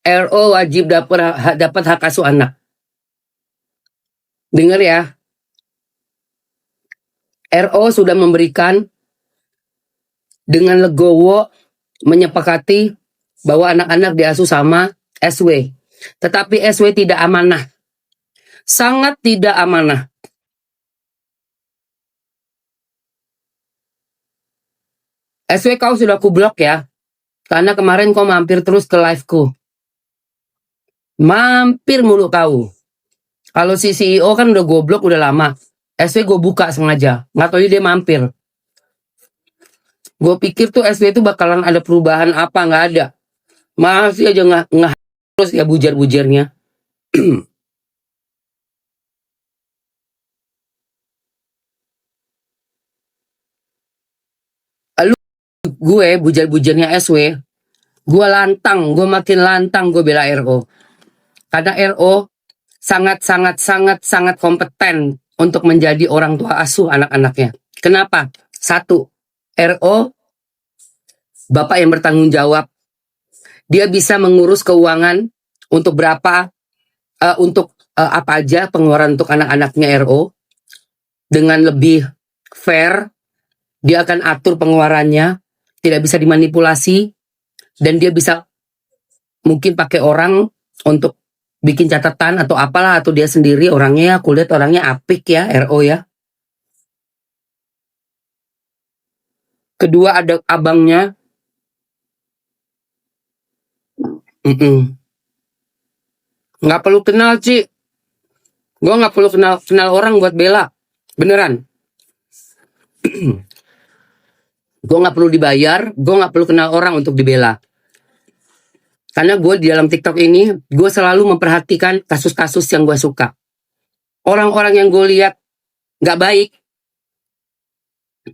RO wajib dapat hak asuh anak. Dengar ya. RO sudah memberikan dengan legowo menyepakati bahwa anak-anak diasuh sama SW. Tetapi SW tidak amanah. Sangat tidak amanah. SW kau sudah kublok ya. Karena kemarin kau mampir terus ke live-ku. Mampir mulu kau. Kalau si CEO kan udah goblok udah lama. SW gue buka sengaja. Nggak tahu dia mampir. Gue pikir tuh SW itu bakalan ada perubahan apa. Nggak ada. Masih aja nggak terus ya bujar-bujarnya. Lu gue bujar-bujarnya SW. Gue makin lantang gue bela RO. Karena RO sangat kompeten untuk menjadi orang tua asuh anak-anaknya. Kenapa? Satu, RO bapak yang bertanggung jawab. Dia bisa mengurus keuangan untuk berapa, apa aja pengeluaran untuk anak-anaknya RO dengan lebih fair. Dia akan atur pengeluarannya, tidak bisa dimanipulasi, dan dia bisa mungkin pakai orang untuk bikin catatan atau apalah, atau dia sendiri orangnya, aku lihat orangnya apik ya RO ya. Kedua ada abangnya. Nggak perlu kenal Ci. Gue nggak perlu kenal orang buat bela. Beneran. Gue nggak perlu dibayar, gue nggak perlu kenal orang untuk dibela. Karena gue di dalam TikTok ini, gue selalu memperhatikan kasus-kasus yang gue suka. Orang-orang yang gue lihat nggak baik,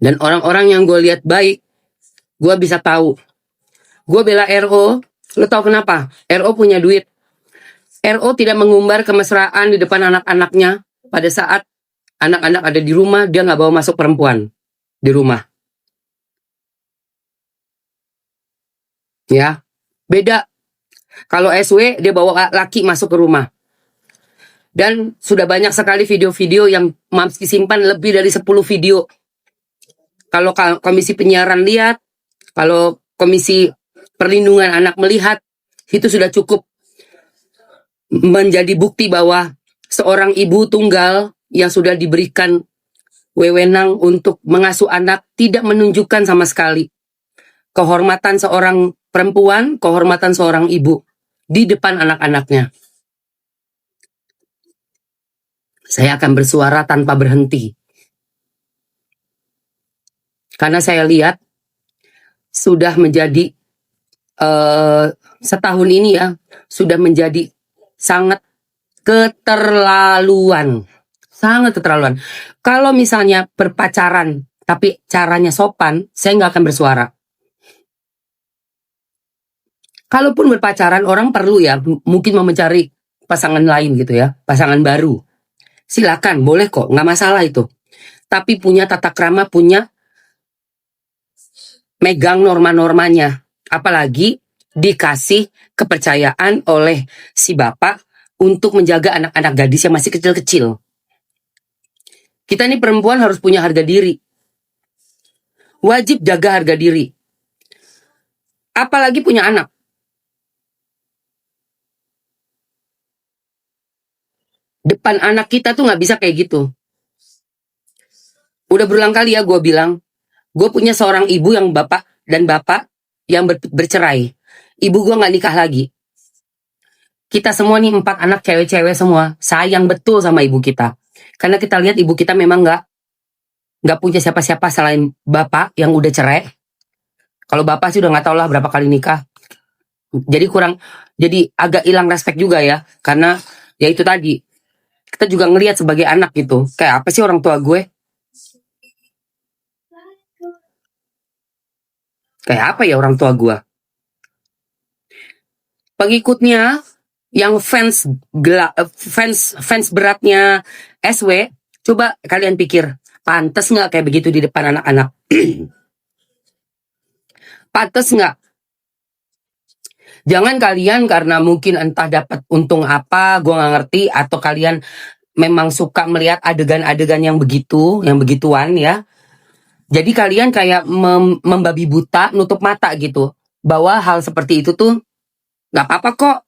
dan orang-orang yang gue lihat baik, gue bisa tahu. Gue bela RO, lo tau kenapa? RO punya duit. RO tidak mengumbar kemesraan di depan anak-anaknya pada saat anak-anak ada di rumah, dia nggak bawa masuk perempuan di rumah. Ya, beda. Kalau SW dia bawa laki masuk ke rumah. Dan sudah banyak sekali video-video yang Mamski simpan, lebih dari 10 video. Kalau Komisi Penyiaran lihat, kalau Komisi Perlindungan Anak melihat, itu sudah cukup menjadi bukti bahwa seorang ibu tunggal yang sudah diberikan wewenang untuk mengasuh anak tidak menunjukkan sama sekali kehormatan seorang perempuan, kehormatan seorang ibu di depan anak-anaknya. Saya akan bersuara tanpa berhenti. Karena saya lihat sudah menjadi setahun ini ya, sudah menjadi sangat keterlaluan. Sangat keterlaluan. Kalau misalnya berpacaran tapi caranya sopan, saya nggak akan bersuara. Kalaupun berpacaran, orang perlu ya mungkin mau mencari pasangan lain gitu ya, pasangan baru. Silakan, boleh kok, nggak masalah itu. Tapi punya tata krama, punya megang norma-normanya. Apalagi dikasih kepercayaan oleh si bapak untuk menjaga anak-anak gadis yang masih kecil-kecil. Kita ini perempuan harus punya harga diri. Wajib jaga harga diri. Apalagi punya anak. Depan anak kita tuh nggak bisa kayak gitu. Udah berulang kali ya gue bilang, gue punya seorang ibu yang bapak yang bercerai. Ibu gue nggak nikah lagi. Kita semua nih 4 anak cewek-cewek semua sayang betul sama ibu kita. Karena kita lihat ibu kita memang nggak punya siapa-siapa selain bapak yang udah cerai. Kalau bapak sih udah nggak tahu lah berapa kali nikah. Jadi agak hilang respect juga ya. Karena ya itu tadi, kita juga ngelihat sebagai anak gitu. Kayak apa sih orang tua gue? Kayak apa ya orang tua gue? Pengikutnya yang fans beratnya SW, coba kalian pikir, pantas nggak kayak begitu di depan anak-anak? Pantas nggak? Jangan kalian karena mungkin entah dapat untung apa, gue nggak ngerti, atau kalian memang suka melihat adegan-adegan yang begituan ya. Jadi kalian kayak membabi buta, nutup mata gitu, bahwa hal seperti itu tuh nggak apa-apa kok.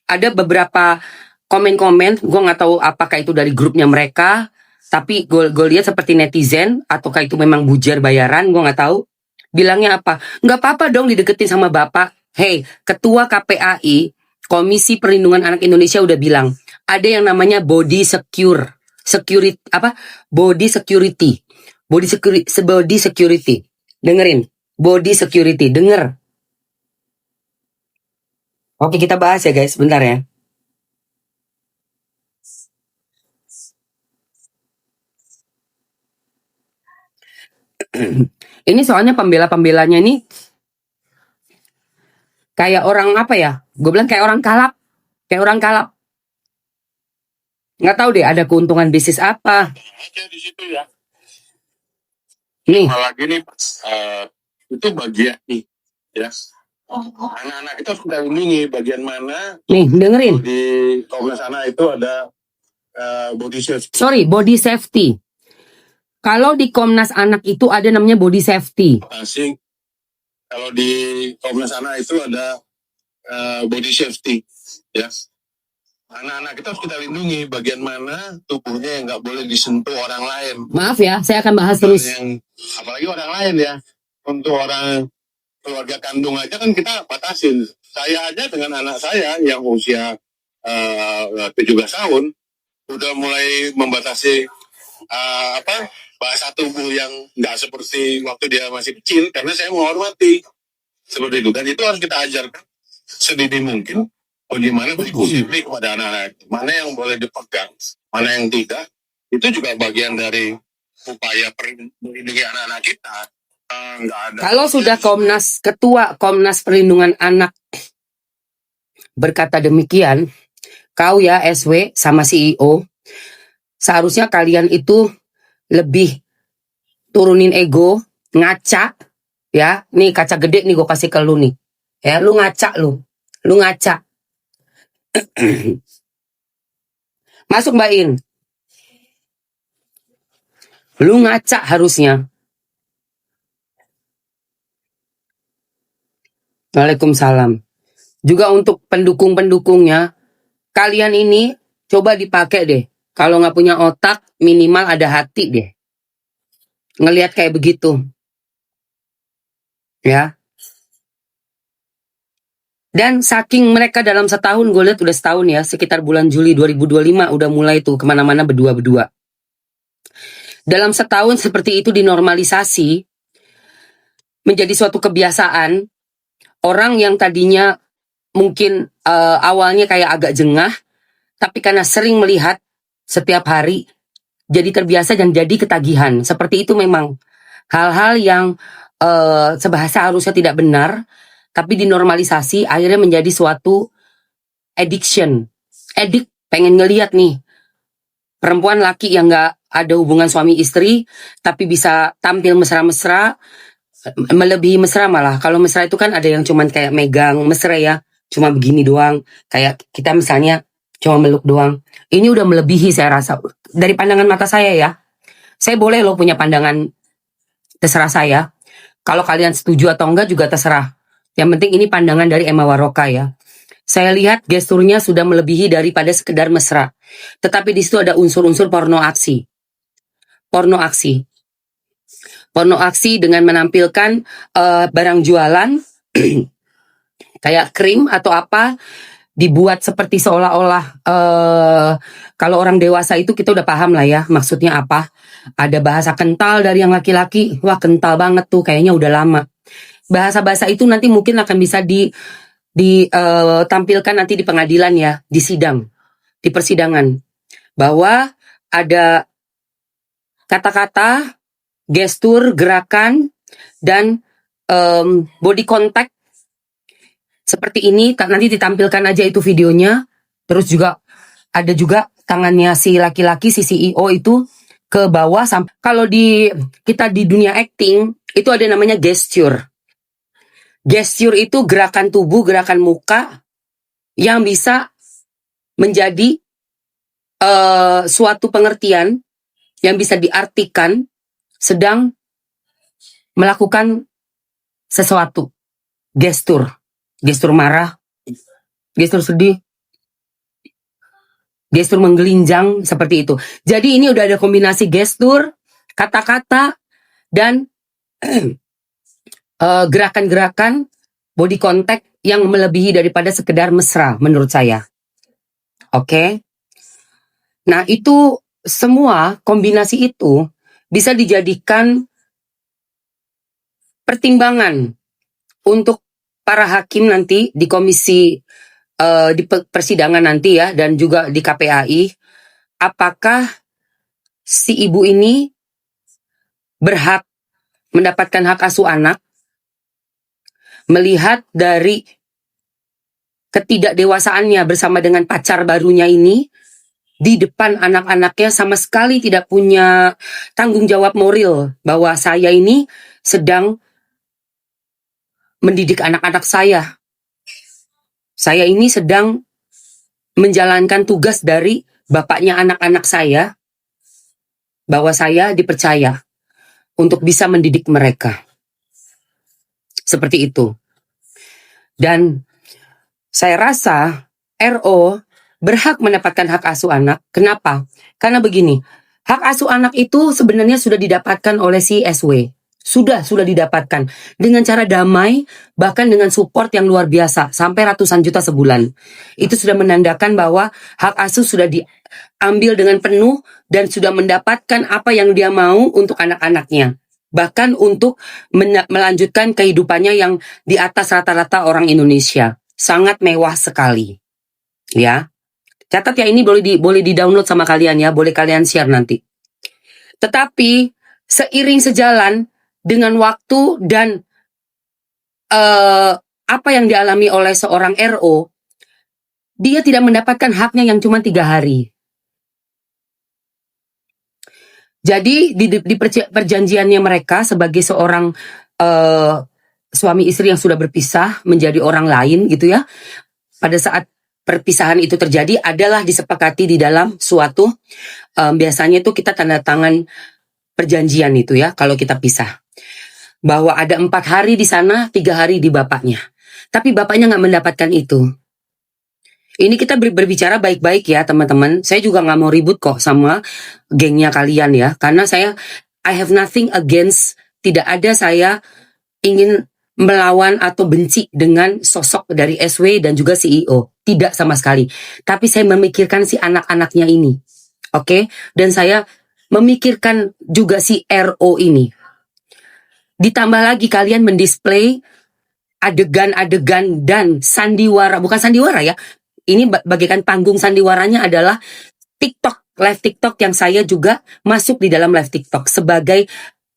Ada beberapa komen-komen, gue nggak tahu apakah itu dari grupnya mereka, tapi gue lihat seperti netizen, ataukah itu memang bujar bayaran, gue nggak tahu. Bilangnya apa? Nggak apa-apa dong dideketin sama bapak. Hey, Ketua KPAI, Komisi Perlindungan Anak Indonesia udah bilang, ada yang namanya body security, body security. Body security. Dengerin. Body security. Denger. Oke, kita bahas ya guys. Bentar ya. Ini soalnya pembela-pembelanya ini kayak orang apa ya? Gue bilang kayak orang kalap. Kayak orang kalap. Nggak tahu deh ada keuntungan bisnis apa. Aja di situ ya. Nih. Apalagi nih itu bagian nih ya. Anak-anak itu harus kita lindungi bagian mana. Nih, dengerin. Di Komnas Anak itu ada body safety. Sorry, body safety. Kalau di Komnas Anak itu ada namanya body safety. Asing. Kalau di Komnas Anak itu ada body safety ya. Anak-anak kita harus kita lindungi bagian mana tubuhnya yang nggak boleh disentuh orang lain. Maaf ya, saya akan bahas terus. Apalagi orang lain ya. Untuk orang keluarga kandung aja kan kita batasin. Saya aja dengan anak saya yang usia 17 tahun udah mulai membatasi bahasa tubuh yang nggak seperti waktu dia masih kecil, karena saya menghormati seperti itu. Dan itu harus kita ajarkan sedini mungkin bagaimana berpositif kepada anak-anak, mana yang boleh dipegang, mana yang tidak. Itu juga bagian dari upaya melindungi anak-anak kita. Kalau sudah Ketua Komnas Perlindungan Anak berkata demikian, kau ya SW sama CEO, seharusnya kalian itu lebih turunin ego, ngaca, ya. Nih kaca gede nih gue kasih ke lu nih. Ya, lu ngaca lu ngaca. Masuk Mbak In. Lu ngaca harusnya. Waalaikumsalam. Juga untuk pendukung-pendukungnya, kalian ini coba dipakai deh. Kalau nggak punya otak, minimal ada hati deh. Ngelihat kayak begitu. Ya. Dan saking mereka dalam setahun, gue lihat udah setahun ya, sekitar bulan Juli 2025 udah mulai tuh kemana-mana berdua-berdua. Dalam setahun seperti itu dinormalisasi, menjadi suatu kebiasaan. Orang yang tadinya mungkin awalnya kayak agak jengah, tapi karena sering melihat setiap hari, jadi terbiasa dan jadi ketagihan. Seperti itu memang hal-hal yang sebahasa harusnya tidak benar, tapi dinormalisasi akhirnya menjadi suatu addiction. Pengen ngelihat nih perempuan laki yang gak ada hubungan suami istri, tapi bisa tampil mesra-mesra, melebihi mesra malah. Kalau mesra itu kan ada yang cuman kayak megang mesra ya, cuma begini doang, kayak kita misalnya cuma meluk doang. Ini udah melebihi saya rasa. Dari pandangan mata saya ya, saya boleh loh punya pandangan, terserah saya. Kalau kalian setuju atau enggak juga terserah. Yang penting ini pandangan dari Emma Waroka ya. Saya lihat gesturnya sudah melebihi daripada sekedar mesra. Tetapi di situ ada unsur-unsur porno aksi. Porno aksi dengan menampilkan barang jualan kayak krim atau apa, dibuat seperti seolah-olah kalau orang dewasa itu kita udah paham lah ya maksudnya apa. Ada bahasa kental dari yang laki-laki, wah kental banget tuh kayaknya udah lama. Bahasa-bahasa itu nanti mungkin akan bisa ditampilkan nanti di pengadilan ya, di sidang, di persidangan, bahwa ada kata-kata, gestur, gerakan, dan body contact seperti ini. Nanti ditampilkan aja itu videonya. Terus juga ada juga tangannya si laki-laki, si CEO itu ke bawah. Kalau kita di dunia acting itu ada namanya gesture. Gesture itu gerakan tubuh, gerakan muka yang bisa menjadi suatu pengertian yang bisa diartikan sedang melakukan sesuatu. Gestur marah, gestur sedih, gestur menggelinjang, seperti itu. Jadi ini udah ada kombinasi gestur, kata-kata, dan gerakan-gerakan body contact yang melebihi daripada sekedar mesra menurut saya. Oke. Nah, itu semua kombinasi itu bisa dijadikan pertimbangan untuk para hakim nanti di komisi di persidangan nanti ya, dan juga di KPAI, apakah si ibu ini berhak mendapatkan hak asuh anak melihat dari ketidakdewasaannya bersama dengan pacar barunya ini di depan anak-anaknya, sama sekali tidak punya tanggung jawab moral bahwa saya ini sedang mendidik anak-anak saya. Saya ini sedang menjalankan tugas dari bapaknya anak-anak saya, bahwa saya dipercaya untuk bisa mendidik mereka. Seperti itu. Dan saya rasa RO berhak mendapatkan hak asuh anak. Kenapa? Karena begini, hak asuh anak itu sebenarnya sudah didapatkan oleh si SW. Sudah didapatkan dengan cara damai, bahkan dengan support yang luar biasa, sampai ratusan juta sebulan. Itu sudah menandakan bahwa hak asuh sudah diambil dengan penuh dan sudah mendapatkan apa yang dia mau untuk anak-anaknya. Bahkan untuk melanjutkan kehidupannya yang di atas rata-rata orang Indonesia. Sangat mewah sekali. Ya. Catat ya, ini boleh di-download sama kalian ya, boleh kalian share nanti. Tetapi seiring sejalan dengan waktu dan apa yang dialami oleh seorang RO, dia tidak mendapatkan haknya yang cuma 3 hari. Jadi di perjanjiannya mereka sebagai seorang suami istri yang sudah berpisah menjadi orang lain gitu ya, pada saat perpisahan itu terjadi adalah disepakati di dalam suatu biasanya itu kita tanda tangan perjanjian itu ya kalau kita pisah, bahwa ada 4 hari di sana, 3 hari di bapaknya. Tapi bapaknya nggak mendapatkan itu. Ini kita berbicara baik-baik ya teman-teman. Saya juga nggak mau ribut kok sama gengnya kalian ya, karena I have nothing against, tidak ada saya ingin melawan atau benci dengan sosok dari SW dan juga CEO. Tidak sama sekali. Tapi saya memikirkan si anak-anaknya ini. Oke? Dan saya memikirkan juga si RO ini. Ditambah lagi kalian mendisplay adegan-adegan dan sandiwara. Bukan sandiwara ya. Ini bagaikan panggung sandiwaranya adalah TikTok. Live TikTok yang saya juga masuk di dalam live TikTok sebagai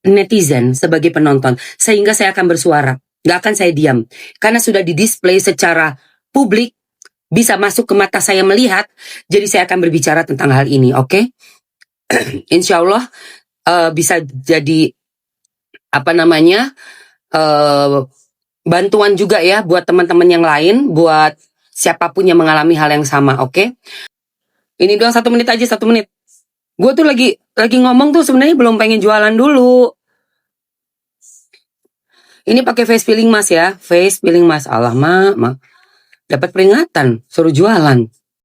netizen, sebagai penonton. Sehingga saya akan bersuara. Gak akan saya diam. Karena sudah didisplay secara publik, bisa masuk ke mata saya melihat, jadi saya akan berbicara tentang hal ini, oke? Insya Allah bisa jadi bantuan juga ya buat teman-teman yang lain, buat siapapun yang mengalami hal yang sama, oke? Ini doang 1 menit aja, 1 menit. Gue tuh lagi ngomong tuh sebenarnya belum pengen jualan dulu. Ini pakai face peeling mask ya, face peeling mask. Allah mak dapat peringatan suruh jualan.